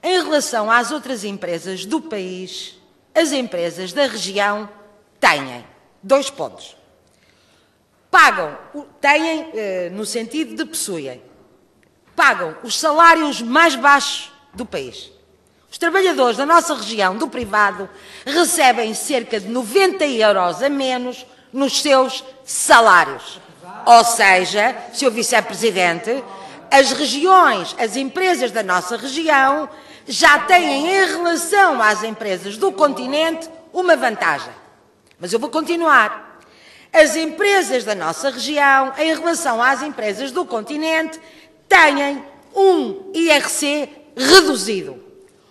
Em relação às outras empresas do país, as empresas da região têm 2 pontos. Têm no sentido de possuem, pagam os salários mais baixos do país. Os trabalhadores da nossa região, do privado, recebem cerca de 90 euros a menos nos seus salários. Ou seja, Sr. Vice-Presidente, as empresas da nossa região já têm, em relação às empresas do continente, uma vantagem. Mas eu vou continuar. As empresas da nossa região, em relação às empresas do continente, têm um IRC reduzido.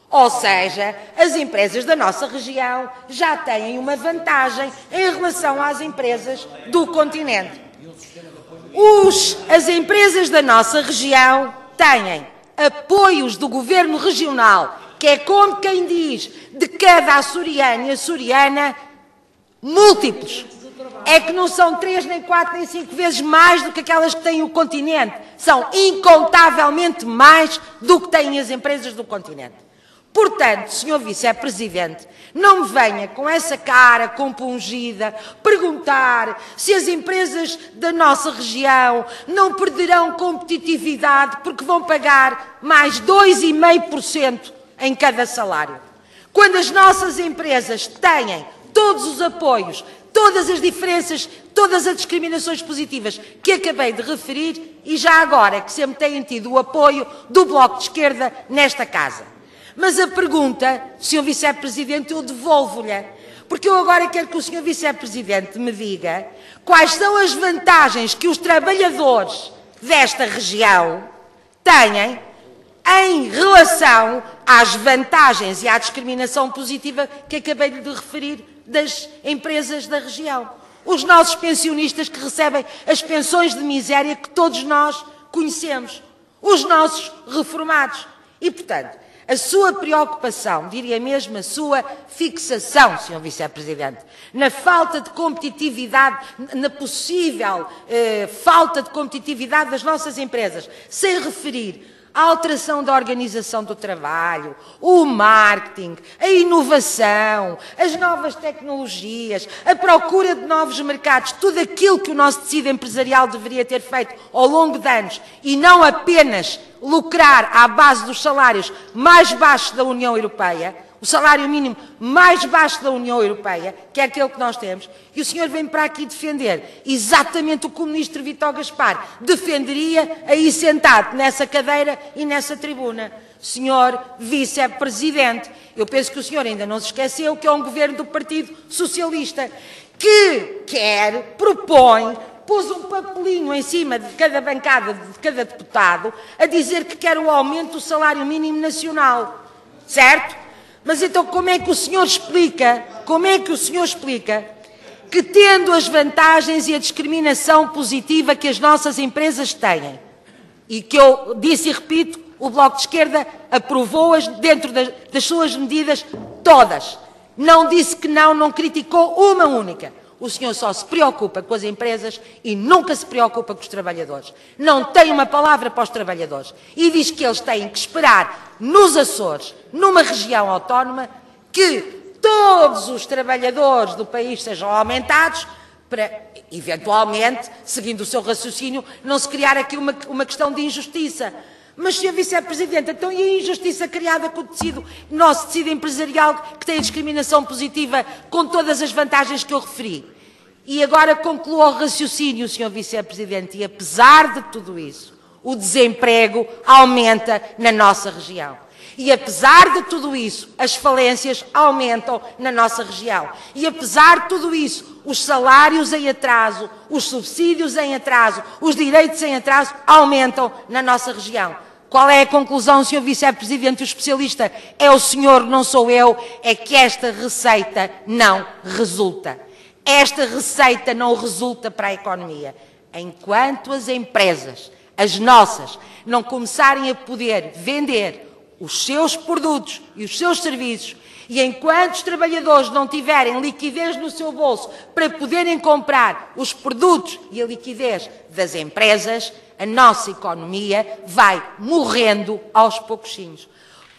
Ou seja, as empresas da nossa região já têm uma vantagem em relação às empresas do continente. As empresas da nossa região têm apoios do Governo Regional, que é como quem diz, de cada açoriano e açoriana, múltiplos. É que não são 3, nem 4, nem 5 vezes mais do que aquelas que têm o continente. São incontavelmente mais do que têm as empresas do continente. Portanto, Sr. Vice-Presidente, não me venha com essa cara compungida perguntar se as empresas da nossa região não perderão competitividade porque vão pagar mais 2,5% em cada salário. Quando as nossas empresas têm todos os apoios, todas as diferenças, todas as discriminações positivas que acabei de referir e já agora que sempre têm tido o apoio do Bloco de Esquerda nesta casa. Mas a pergunta, Sr. Vice-Presidente, eu devolvo-lhe, porque eu agora quero que o Sr. Vice-Presidente me diga quais são as vantagens que os trabalhadores desta região têm em relação às vantagens e à discriminação positiva que acabei de referir das empresas da região. Os nossos pensionistas que recebem as pensões de miséria que todos nós conhecemos, os nossos reformados. E, portanto, a sua preocupação, diria mesmo a sua fixação, Sr. Vice-Presidente, na falta de competitividade, na possível falta de competitividade das nossas empresas, sem referir a alteração da organização do trabalho, o marketing, a inovação, as novas tecnologias, a procura de novos mercados, tudo aquilo que o nosso tecido empresarial deveria ter feito ao longo de anos e não apenas lucrar à base dos salários mais baixos da União Europeia, o salário mínimo mais baixo da União Europeia, que é aquele que nós temos, e o senhor vem para aqui defender exatamente o que o ministro Vítor Gaspar defenderia aí sentado nessa cadeira e nessa tribuna. Senhor Vice-Presidente, eu penso que o senhor ainda não se esqueceu que é um governo do Partido Socialista que pôs um papelinho em cima de cada bancada, de cada deputado, a dizer que quer o aumento do salário mínimo nacional, certo? Mas então como é que o senhor explica que tendo as vantagens e a discriminação positiva que as nossas empresas têm, e que eu disse e repito, o Bloco de Esquerda aprovou-as dentro das suas medidas todas, não disse que não criticou uma única. O senhor só se preocupa com as empresas e nunca se preocupa com os trabalhadores. Não tem uma palavra para os trabalhadores. E diz que eles têm que esperar nos Açores, numa região autónoma, que todos os trabalhadores do país sejam aumentados para, eventualmente, seguindo o seu raciocínio, não se criar aqui uma questão de injustiça. Mas, Sr. Vice-Presidente, então e a injustiça criada com o nosso tecido empresarial que tem a discriminação positiva com todas as vantagens que eu referi? E agora concluo o raciocínio, Sr. Vice-Presidente, e apesar de tudo isso, o desemprego aumenta na nossa região. E apesar de tudo isso, as falências aumentam na nossa região. E apesar de tudo isso, os salários em atraso, os subsídios em atraso, os direitos em atraso aumentam na nossa região. Qual é a conclusão, Sr. Vice-Presidente? O especialista é o senhor, não sou eu, é que esta receita não resulta. Esta receita não resulta para a economia. Enquanto as empresas, as nossas, não começarem a poder vender os seus produtos e os seus serviços, e enquanto os trabalhadores não tiverem liquidez no seu bolso para poderem comprar os produtos e a liquidez das empresas, a nossa economia vai morrendo aos pouquinhos.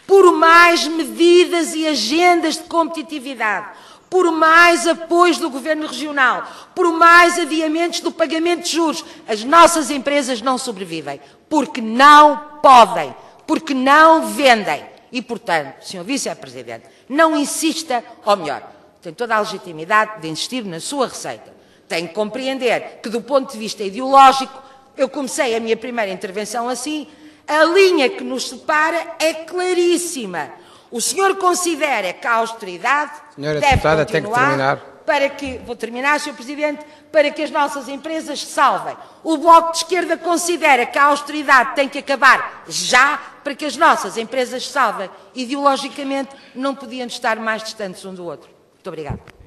por mais medidas e agendas de competitividade, por mais apoios do Governo Regional, por mais adiamentos do pagamento de juros, as nossas empresas não sobrevivem, porque não podem, porque não vendem. E, portanto, Sr. Vice-Presidente, não insista, ou melhor, tem toda a legitimidade de insistir na sua receita. Tem que compreender que, do ponto de vista ideológico, eu comecei a minha primeira intervenção assim, a linha que nos separa é claríssima. O senhor considera que a austeridade deve continuar para que, vou terminar, Sr. Presidente, para que as nossas empresas se salvem. O Bloco de Esquerda considera que a austeridade tem que acabar já para que as nossas empresas se salvem. Ideologicamente, não podiam estar mais distantes um do outro. Muito obrigada.